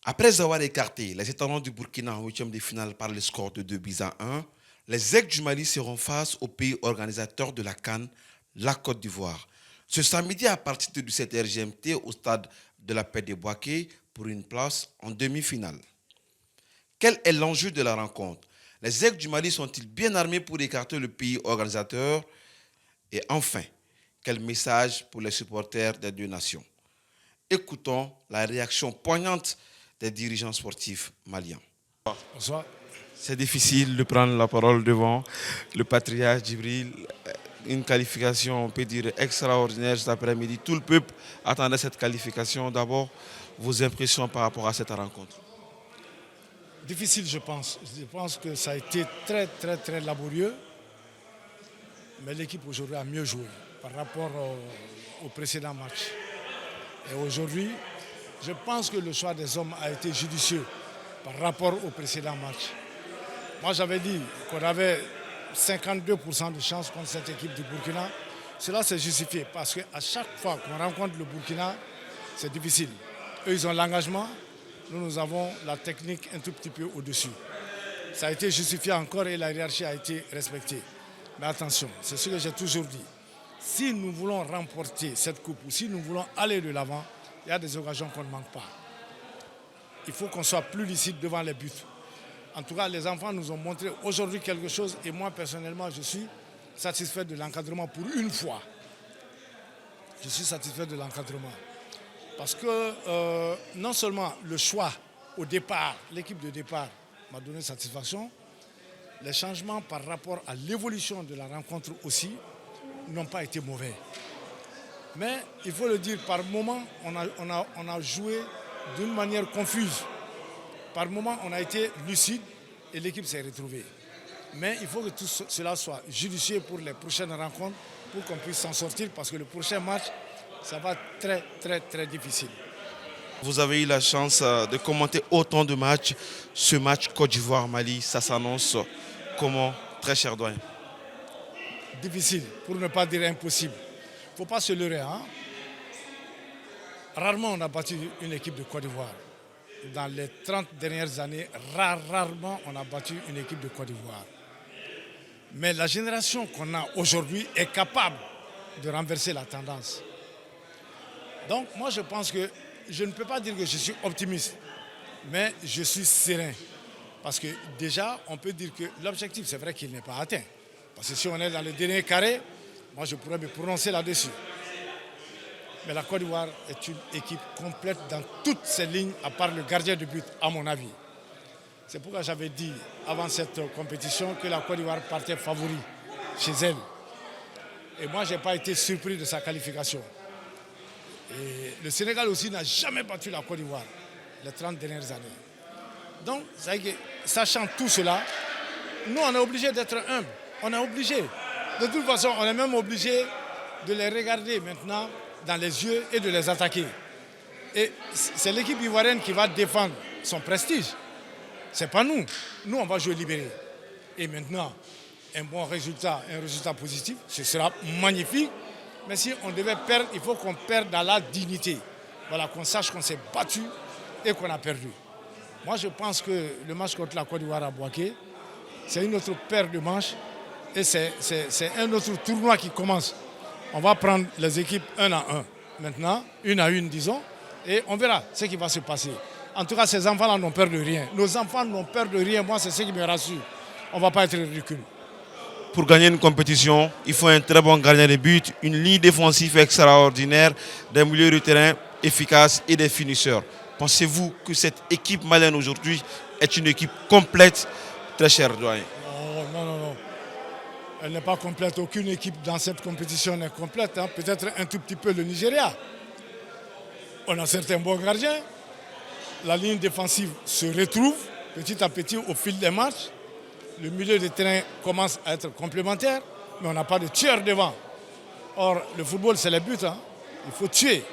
Après avoir écarté les étalons du Burkina en huitième de finale par le score de 2 buts à 1, les Aigles du Mali seront face au pays organisateur de la CAN, la Côte d'Ivoire. Ce samedi à partir de 17h GMT au stade de la Paix des Boaké pour une place en demi-finale. Quel est l'enjeu de la rencontre? Les Aigles du Mali sont-ils bien armés pour écarter le pays organisateur? Et enfin, quel message pour les supporters des deux nations? Écoutons la réaction poignante des dirigeants sportifs maliens. Bonsoir. C'est difficile de prendre la parole devant le patriarche Djibril. Une qualification, on peut dire, extraordinaire cet après-midi. Tout le peuple attendait cette qualification. D'abord, vos impressions par rapport à cette rencontre? Difficile, je pense. Je pense que ça a été très, très, très laborieux. Mais l'équipe aujourd'hui a mieux joué par rapport au précédent match. Et aujourd'hui, je pense que le choix des hommes a été judicieux par rapport au précédent match. Moi, j'avais dit qu'on avait 52% de chance contre cette équipe du Burkina. Cela s'est justifié parce qu'à chaque fois qu'on rencontre le Burkina, c'est difficile. Eux, ils ont l'engagement. Nous avons la technique un tout petit peu au-dessus. Ça a été justifié encore et la hiérarchie a été respectée. Mais attention, c'est ce que j'ai toujours dit. Si nous voulons remporter cette coupe ou si nous voulons aller de l'avant, il y a des occasions qu'on ne manque pas. Il faut qu'on soit plus lucide devant les buts. En tout cas, les enfants nous ont montré aujourd'hui quelque chose et moi, personnellement, je suis satisfait de l'encadrement pour une fois. Je suis satisfait de l'encadrement. Parce que non seulement le choix au départ, l'équipe de départ m'a donné satisfaction, les changements par rapport à l'évolution de la rencontre aussi n'ont pas été mauvais. Mais il faut le dire, par moments, on a joué d'une manière confuse. Par moments, on a été lucide et l'équipe s'est retrouvée. Mais il faut que tout cela soit judicieux pour les prochaines rencontres pour qu'on puisse s'en sortir parce que le prochain match, ça va être très, très, très difficile. Vous avez eu la chance de commenter autant de matchs. Ce match Côte d'Ivoire-Mali, ça s'annonce comment, très cher doyen? Difficile, pour ne pas dire impossible. Il ne faut pas se leurrer. Hein? Rarement on a battu une équipe de Côte d'Ivoire. Dans les 30 dernières années, rarement on a battu une équipe de Côte d'Ivoire. Mais la génération qu'on a aujourd'hui est capable de renverser la tendance. Donc moi je pense que je ne peux pas dire que je suis optimiste, mais je suis serein. Parce que déjà, on peut dire que l'objectif, c'est vrai qu'il n'est pas atteint. Parce que si on est dans le dernier carré, moi je pourrais me prononcer là-dessus. Mais la Côte d'Ivoire est une équipe complète dans toutes ses lignes, à part le gardien de but, à mon avis. C'est pourquoi j'avais dit avant cette compétition que la Côte d'Ivoire partait favori chez elle. Et moi, je n'ai pas été surpris de sa qualification. Et le Sénégal aussi n'a jamais battu la Côte d'Ivoire les 30 dernières années. Donc, sachant tout cela, nous, on est obligé d'être humbles. On est obligé. De toute façon, on est même obligé de les regarder maintenant dans les yeux et de les attaquer. Et c'est l'équipe ivoirienne qui va défendre son prestige. Ce n'est pas nous. Nous, on va jouer libéré. Et maintenant, un bon résultat, un résultat positif, ce sera magnifique. Mais si on devait perdre, il faut qu'on perde dans la dignité. Voilà, qu'on sache qu'on s'est battu et qu'on a perdu. Moi, je pense que le match contre la Côte d'Ivoire à Boaké, c'est une autre paire de manches et c'est un autre tournoi qui commence. On va prendre les équipes un à un, maintenant, une à une, disons, et on verra ce qui va se passer. En tout cas, ces enfants-là n'ont peur de rien. Nos enfants n'ont peur de rien. Moi, c'est ce qui me rassure. On ne va pas être ridicule. Pour gagner une compétition, il faut un très bon gardien de but, une ligne défensive extraordinaire, des milieux de terrain efficaces et des finisseurs. Pensez-vous que cette équipe malienne aujourd'hui est une équipe complète, très cher doyen? Non. Elle n'est pas complète. Aucune équipe dans cette compétition n'est complète. Hein. Peut-être un tout petit peu le Nigeria. On a certains bons gardiens. La ligne défensive se retrouve petit à petit au fil des matchs. Le milieu de terrain commence à être complémentaire, mais on n'a pas de tueur devant. Or, le football, c'est les buts. Hein. Il faut tuer.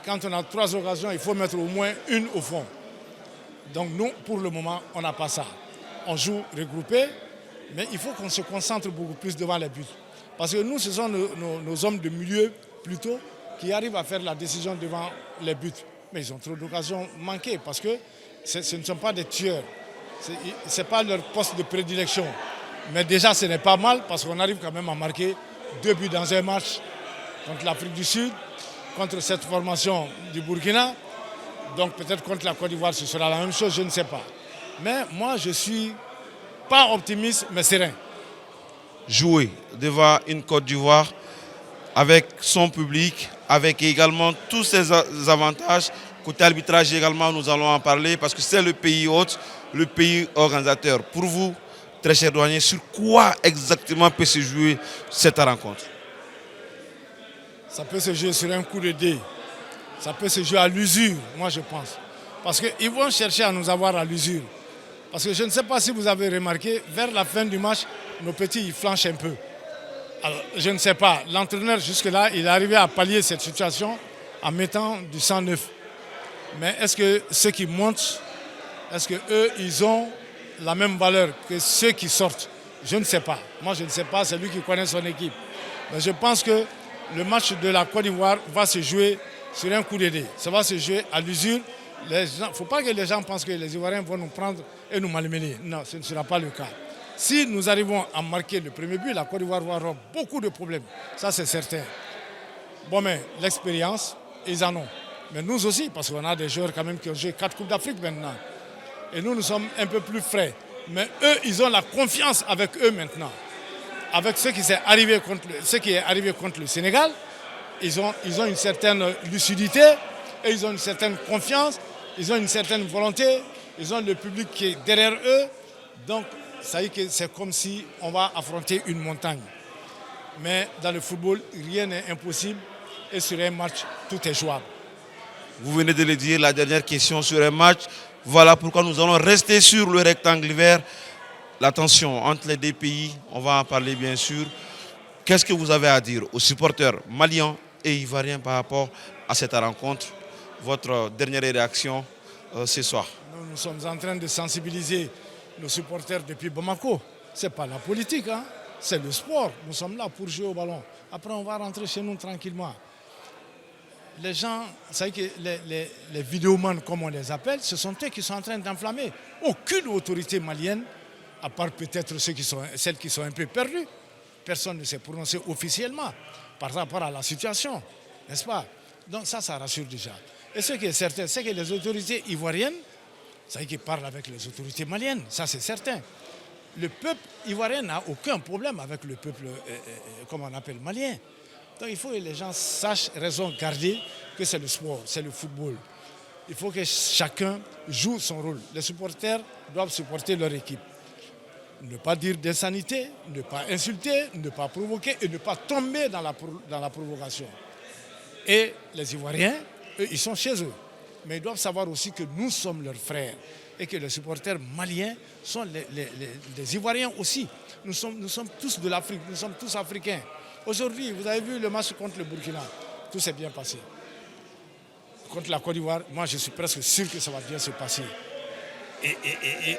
Quand on a 3 occasions, il faut mettre au moins une au fond. Donc nous, pour le moment, on n'a pas ça. On joue regroupé, mais il faut qu'on se concentre beaucoup plus devant les buts. Parce que nous, ce sont nos hommes de milieu, plutôt, qui arrivent à faire la décision devant les buts. Mais ils ont trop d'occasions manquées parce que ce ne sont pas des tueurs. Ce n'est pas leur poste de prédilection. Mais déjà, ce n'est pas mal parce qu'on arrive quand même à marquer 2 buts dans un match contre l'Afrique du Sud, contre cette formation du Burkina. Donc peut-être contre la Côte d'Ivoire, ce sera la même chose, je ne sais pas. Mais moi, je ne suis pas optimiste, mais serein. Jouer devant une Côte d'Ivoire avec son public, avec également tous ses avantages. Côté arbitrage également, nous allons en parler parce que c'est le pays hôte, le pays organisateur. Pour vous, très cher douanier, sur quoi exactement peut se jouer cette rencontre? Ça peut se jouer sur un coup de dé. Ça peut se jouer à l'usure, moi je pense. Parce qu'ils vont chercher à nous avoir à l'usure. Parce que je ne sais pas si vous avez remarqué, vers la fin du match, nos petits ils flanchent un peu. Alors, je ne sais pas, l'entraîneur jusque-là, il est arrivé à pallier cette situation en mettant du sang neuf. Mais est-ce que ceux qui montent, est-ce qu'eux, ils ont la même valeur que ceux qui sortent? Je ne sais pas. Moi, je ne sais pas, c'est lui qui connaît son équipe. Mais je pense que le match de la Côte d'Ivoire va se jouer sur un coup de dé. Ça va se jouer à l'usure. Il ne faut pas que les gens pensent que les Ivoiriens vont nous prendre et nous malmener. Non, ce ne sera pas le cas. Si nous arrivons à marquer le premier but, la Côte d'Ivoire va avoir beaucoup de problèmes. Ça, c'est certain. Bon, mais l'expérience, ils en ont. Mais nous aussi, parce qu'on a des joueurs quand même qui ont joué 4 Coupes d'Afrique maintenant. Et nous sommes un peu plus frais. Mais eux, ils ont la confiance avec eux maintenant. Avec ce qui est arrivé contre le Sénégal, ils ont une certaine lucidité et ils ont une certaine confiance, ils ont une certaine volonté, ils ont le public qui est derrière eux. Donc, ça y est que c'est comme si on va affronter une montagne. Mais dans le football, rien n'est impossible et sur un match, tout est jouable. Vous venez de le dire, la dernière question sur un match. Voilà pourquoi nous allons rester sur le rectangle vert. La tension entre les deux pays, on va en parler bien sûr. Qu'est-ce que vous avez à dire aux supporters maliens et ivoiriens par rapport à cette rencontre? Votre dernière réaction ce soir? Nous sommes en train de sensibiliser nos supporters depuis Bamako. Ce n'est pas la politique, hein? C'est le sport. Nous sommes là pour jouer au ballon. Après, on va rentrer chez nous tranquillement. Les gens, vous savez que les vidéomans, comme on les appelle, ce sont eux qui sont en train d'enflammer. Aucune autorité malienne, à part peut-être celles qui sont un peu perdues, personne ne s'est prononcé officiellement par rapport à la situation, n'est-ce pas? Donc ça rassure déjà. Et ce qui est certain, c'est que les autorités ivoiriennes, c'est vrai qu'ils parlent avec les autorités maliennes, ça c'est certain. Le peuple ivoirien n'a aucun problème avec le peuple, comme on appelle, malien. Donc il faut que les gens sachent, raison garder, que c'est le sport, c'est le football. Il faut que chacun joue son rôle. Les supporters doivent supporter leur équipe. Ne pas dire d'insanité, ne pas insulter, ne pas provoquer et ne pas tomber dans la provocation. Et les Ivoiriens, eux, ils sont chez eux. Mais ils doivent savoir aussi que nous sommes leurs frères et que les supporters maliens sont les Ivoiriens aussi. Nous sommes tous de l'Afrique, nous sommes tous africains. Aujourd'hui, vous avez vu le match contre le Burkina, tout s'est bien passé. Contre la Côte d'Ivoire, moi je suis presque sûr que ça va bien se passer.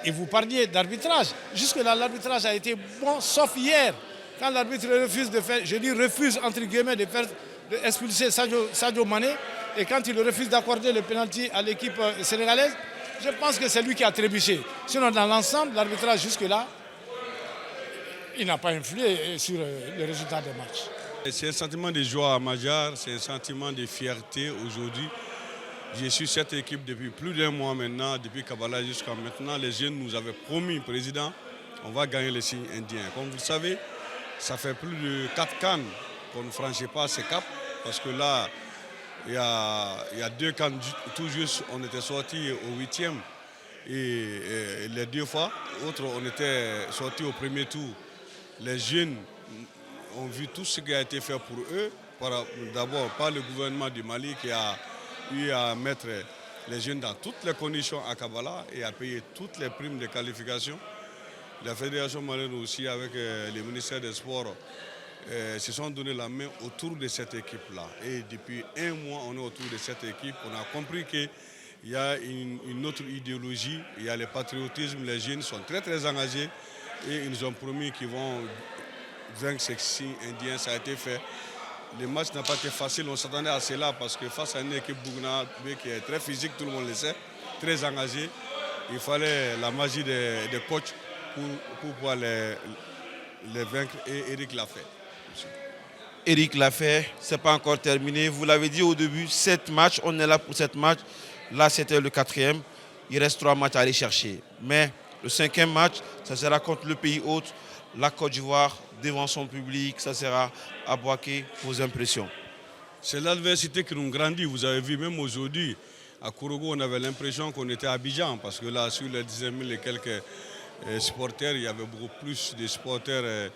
Et vous parliez d'arbitrage. Jusque-là, l'arbitrage a été bon, sauf hier. Quand l'arbitre refuse de faire, je dis refuse entre guillemets d'expulser Sadio Mané, et quand il refuse d'accorder le pénalty à l'équipe sénégalaise, je pense que c'est lui qui a trébuché. Sinon, dans l'ensemble, l'arbitrage jusque-là, il n'a pas influé sur le résultat des matchs. C'est un sentiment de joie à Majar, c'est un sentiment de fierté aujourd'hui. Je suis cette équipe depuis plus d'un mois maintenant, depuis Kabbalah jusqu'à maintenant. Les jeunes nous avaient promis, président, on va gagner les signes indiens. Comme vous le savez, ça fait plus de 4 cannes qu'on ne franchit pas ces caps, parce que là, il y a 2 cannes tout juste, on était sortis au 8e et les 2 fois, autres on était sortis au premier tour. Les jeunes ont vu tout ce qui a été fait pour eux, d'abord par le gouvernement du Mali qui a eu à mettre les jeunes dans toutes les conditions à Kabbalah et à payer toutes les primes de qualification. La fédération malienne aussi avec le ministère des Sports se sont donné la main autour de cette équipe-là. Et depuis un mois, on est autour de cette équipe. On a compris qu'il y a une autre idéologie, il y a le patriotisme, les jeunes sont très très engagés et ils nous ont promis qu'ils vont vaincre ces signes indiens. Ça a été fait. le match n'a pas été facile, on s'attendait à cela parce que face à une équipe burkinabé qui est très physique, tout le monde le sait, très engagée, il fallait la magie des coachs pour pouvoir les vaincre et Eric l'a fait. Eric l'a fait, ce n'est pas encore terminé. Vous l'avez dit au début, 7 matchs, on est là pour 7 matchs. Là, c'était le 4e. Il reste 3 matchs à aller chercher. Mais le 5e match, ça sera contre le pays hôte, la Côte d'Ivoire, devant son public. Ça sera à Bouaké. Vos impressions? C'est l'adversité qui nous grandit. Vous avez vu, même aujourd'hui, à Kourougou, on avait l'impression qu'on était à Abidjan. Parce que là, sur les 10 000 et quelques supporters, il y avait beaucoup plus de supporters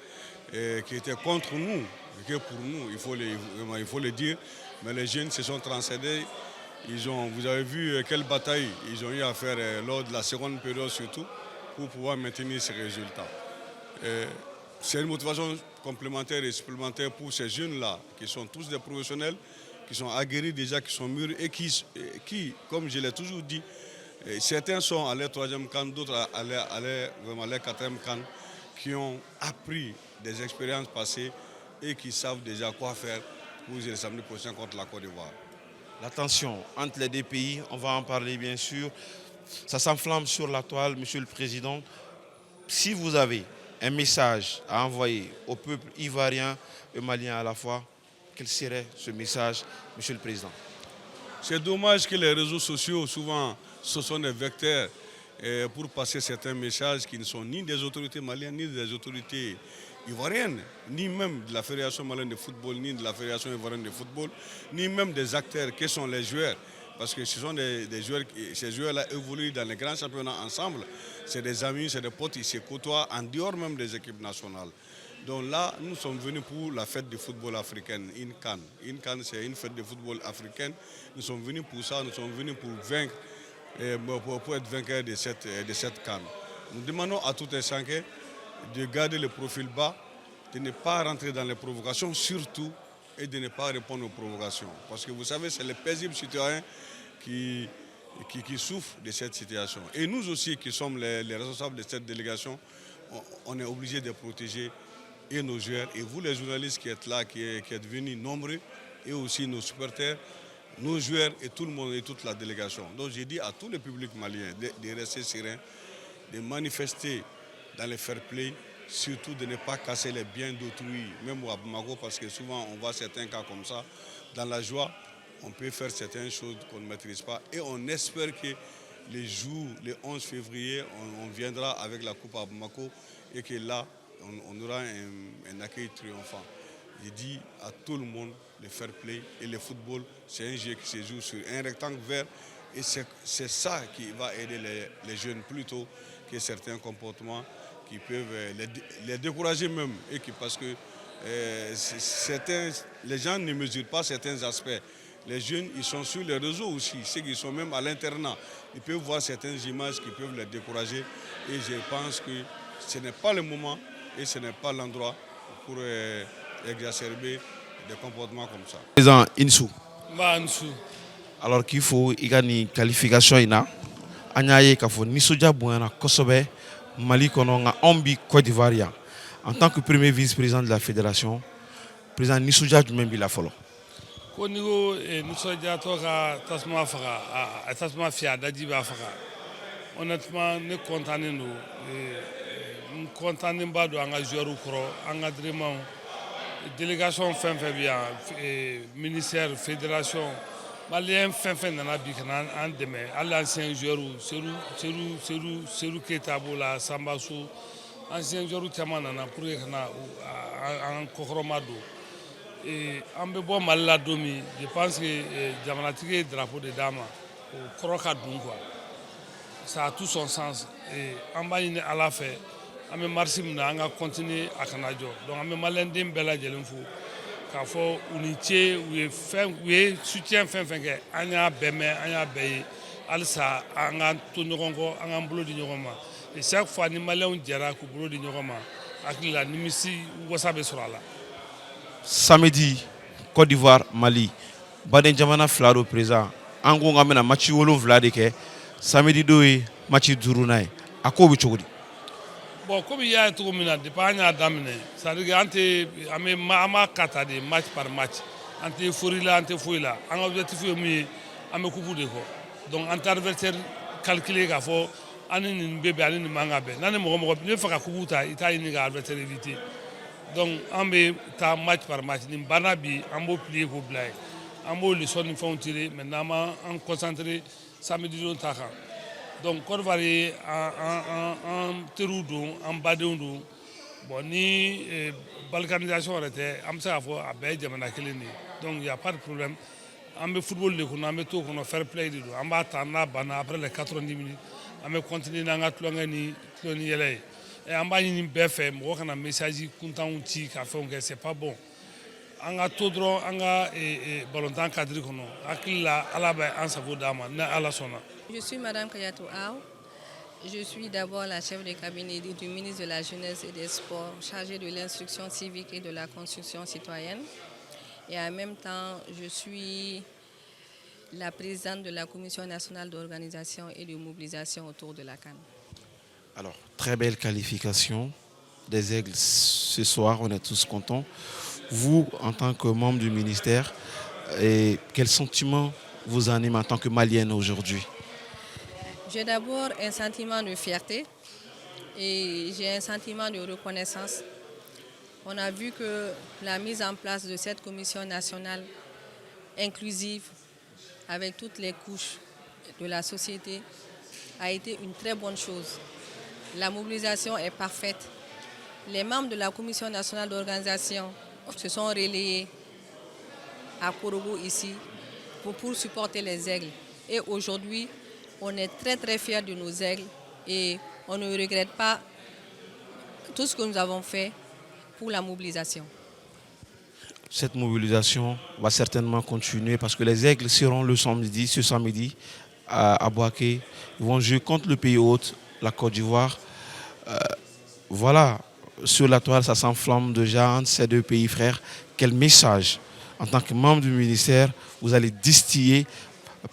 qui étaient contre nous que pour nous, il faut le dire. Mais les jeunes se sont transcendés. Vous avez vu quelle bataille ils ont eu à faire lors de la seconde période surtout pour pouvoir maintenir ces résultats. C'est une motivation complémentaire et supplémentaire pour ces jeunes-là qui sont tous des professionnels, qui sont aguerris déjà, qui sont mûrs et qui comme je l'ai toujours dit, certains sont à leur 3e CAN, d'autres à leur 4e CAN, qui ont appris des expériences passées et qui savent déjà quoi faire pour le samedi prochain contre la Côte d'Ivoire. La tension entre les deux pays, on va en parler bien sûr. Ça s'enflamme sur la toile, Monsieur le Président. Si vous avez un message à envoyer au peuple ivoirien et malien à la fois, quel serait ce message, Monsieur le Président? C'est dommage que les réseaux sociaux, souvent, ce sont des vecteurs pour passer certains messages qui ne sont ni des autorités maliennes, ni des autorités ivoiriennes, ni même de la Fédération malienne de football, ni de la Fédération ivoirienne de football, ni même des acteurs qui sont les joueurs. Parce que ce sont des joueurs, ces joueurs-là évoluent dans les grands championnats ensemble. C'est des amis, c'est des potes, ils se côtoient en dehors même des équipes nationales. Donc là, nous sommes venus pour la fête du football africain, INCAN. INCAN, c'est une fête de football africaine. Nous sommes venus pour ça, nous sommes venus pour vaincre, pour être vainqueurs de cette CAN. Nous demandons à tout un chacun de garder le profil bas, de ne pas rentrer dans les provocations, surtout, et de ne pas répondre aux provocations. Parce que vous savez, c'est les paisibles citoyens qui souffrent de cette situation. Et nous aussi, qui sommes les responsables de cette délégation, on est obligés de protéger et nos joueurs, et vous les journalistes qui êtes là, qui êtes venus nombreux, et aussi nos supporters, nos joueurs et tout le monde et toute la délégation. Donc j'ai dit à tout le public malien de rester serein, de manifester dans le fair play, surtout de ne pas casser les biens d'autrui, même à Bamako, parce que souvent on voit certains cas comme ça. Dans la joie, on peut faire certaines choses qu'on ne maîtrise pas, et on espère que les jours, le 11 février, on viendra avec la coupe à Bamako, et que là, on aura un accueil triomphant. Je dis à tout le monde, le fair play et le football, c'est un jeu qui se joue sur un rectangle vert, et c'est ça qui va aider les jeunes plutôt que certains comportements qui peuvent les décourager même, et parce que les gens ne mesurent pas certains aspects. Les jeunes, ils sont sur les réseaux aussi, ceux qui sont même à l'internat. Ils peuvent voir certaines images qui peuvent les décourager, et je pense que ce n'est pas le moment et ce n'est pas l'endroit pour exacerber des comportements comme ça. Président Insou. Insou. Alors qu'il faut une qualification, il faut Nissoudja Bouana Kosobe, Mali Kononga, Ambi, Côte d'Ivoire. En tant que premier vice-président de la fédération, président Nissoudja du même la follow. Au niveau Nissoudja Toka Tasma Fara, Tasma Fia, Dajiba Fara. Honnêtement, nous sommes contents de anga joueur ukro anga vraiment délégation fin bien ministère fédération malien fin nana bi kana en demain à l'ancien joueur Serou Ketabola Sambassou ancien joueur tellement nana pour kana en kokromado et en be bon mal la domi je pense que jamanatike drapeau de dama au kroka dun quoi ça a tout son sens et en bas à la fin on va continuer à Canada. Donc, on va aller à la faut unité, oui, soutien fin on a bémé, on a béé, alsa, on a tout nous rengo, on a boulot d'ignorement. Et chaque fois, nous malins dira que boulot d'ignorement, avec la nimisi ou wasabe sera là. Samedi, Côte d'Ivoire, Mali, Baden Jamana Flaro présent, Angon amena match wolo vladeke, samedi doé match Durunai, à quoi vous choisi? Bon, comme il y a tout le monde, depuis qu'on a d'amener, ça veut dire qu'on a des match par match. On est fourri là, on est fouillé là. On a objectif de mieux, on a coupé de quoi. Donc, on a adversaire calculé qu'il faut, on a une bébé, on a une mangabe. On a une mangabe, on a fait un coup de il y a une adversaire évité. Donc, on a match par match. On a banabi, on a plié pour blague. On a les sons font tirer, maintenant on concentré samedi de Taka. Donc, Côte d'Ivoire en Teroudou, en Badoundou, bon, ni balkanisation arrêtée, on sait à fois à Bédjamana Keleni. Donc, il n'y a pas de problème. On a football, on a tout, on a fair play. On va attendre après les 90 minutes. On va continuer dans la clongue. Et on va y faire un message content outil qui fait que c'est pas bon. On a tout droit, on a ballon cadre. Je suis Madame Kayatou Aou. Je suis d'abord la chef de cabinet du ministre de la Jeunesse et des Sports, chargée de l'instruction civique et de la construction citoyenne. Et en même temps, je suis la présidente de la Commission nationale d'organisation et de mobilisation autour de la CAN. Alors, très belle qualification des Aigles ce soir, on est tous contents. Vous, en tant que membre du ministère, quel sentiment vous anime en tant que Malienne aujourd'hui? J'ai d'abord un sentiment de fierté et j'ai un sentiment de reconnaissance. On a vu que la mise en place de cette commission nationale inclusive avec toutes les couches de la société a été une très bonne chose. La mobilisation est parfaite. Les membres de la commission nationale d'organisation se sont relayés à Korogo ici pour supporter les Aigles. Et aujourd'hui, on est très très fiers de nos Aigles et on ne regrette pas tout ce que nous avons fait pour la mobilisation. Cette mobilisation va certainement continuer parce que les Aigles seront ce samedi à Bouaké. Ils vont jouer contre le pays hôte, la Côte d'Ivoire. Voilà, sur la toile, ça s'enflamme déjà entre ces deux pays frères. Quel message, en tant que membre du ministère, vous allez distiller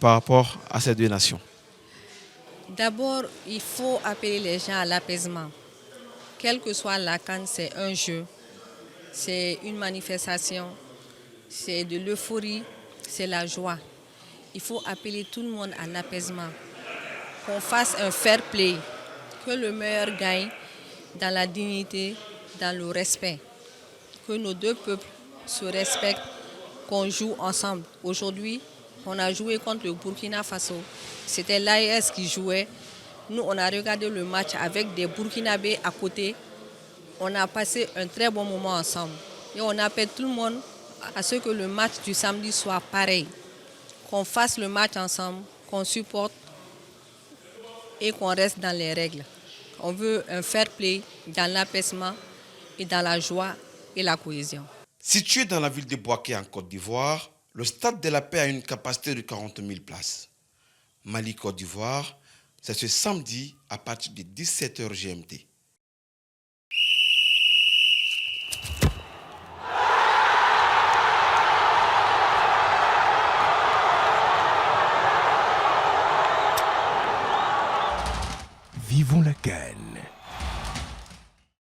par rapport à ces deux nations? D'abord, il faut appeler les gens à l'apaisement. Quelle que soit la CAN, c'est un jeu, c'est une manifestation, c'est de l'euphorie, c'est la joie. Il faut appeler tout le monde à l'apaisement, qu'on fasse un fair play, que le meilleur gagne dans la dignité, dans le respect, que nos deux peuples se respectent, qu'on joue ensemble. Aujourd'hui, on a joué contre le Burkina Faso. C'était l'AES qui jouait. Nous, on a regardé le match avec des Burkinabés à côté. On a passé un très bon moment ensemble. Et on appelle tout le monde à ce que le match du samedi soit pareil. Qu'on fasse le match ensemble, qu'on supporte et qu'on reste dans les règles. On veut un fair play dans l'apaisement et dans la joie et la cohésion. Situé dans la ville de Bouaké en Côte d'Ivoire, le Stade de la Paix a une capacité de 40 000 places. Mali-Côte d'Ivoire, c'est ce samedi à partir de 17h GMT. Vivons la CAN.